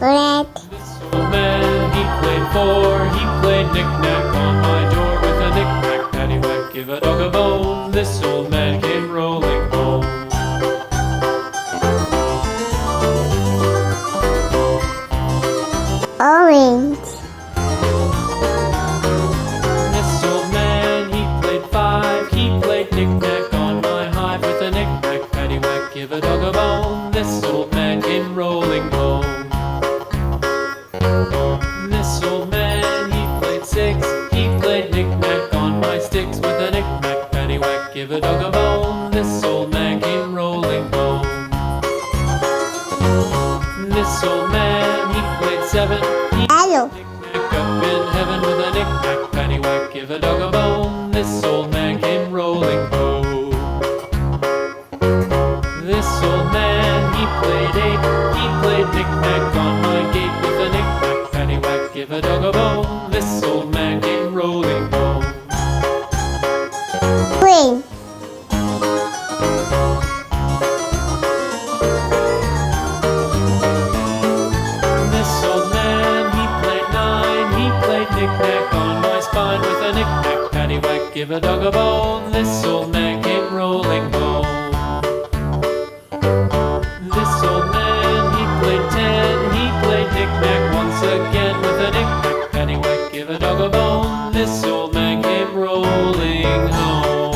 Red. This old man, he played four. He played knick-knack on my door with a knick-knack, paddywhack, give a dog a bone. This old man came rolling home. Orange. This old man, he played five. He played knick-knack on my hive with a knick-knack, paddywhack, give a dog a bone. This old man came rolling home. This old man, he played six. He played knick-knack on my sticks with a knick-knack, paddywhack, give a dog a bone. This old man came rolling home. This old man, he played seven. He Yellow. knick-knack up in heaven with a knick-knack, paddywhack, give a dog a bone. This old man came rolling home. This old man, he played eight. He played knick-knack on my gate with a knick-knack, paddywhack, give a dog a bone. This old man came rolling home. Green. This old man, he played nine. He played knick-knack on my spine with a knick-knack, paddywhack, give a dog a bone. This old man came rolling home. This old man, he played ten. He played knick-knack once again with a knick-knack, paddywhack, give a dog a bone. This old man came rolling home.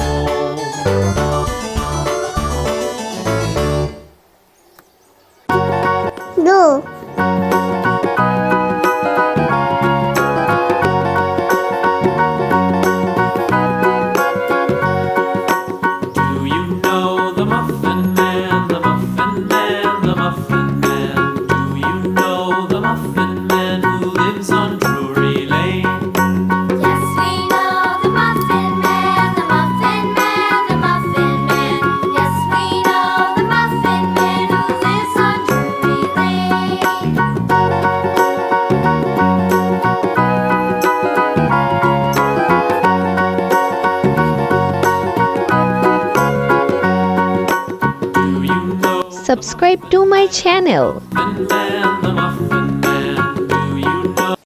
Blue. Do you know the Muffin Man, the Muffin Man, the Muffin Man? Do you know the Muffin Man who lives on Drury Lane? Yes, we know the Muffin Man, the Muffin Man, the Muffin Man. Yes, we know the Muffin Man who lives on Drury Lane. Do you know Subscribe to my channel. Muffin Man,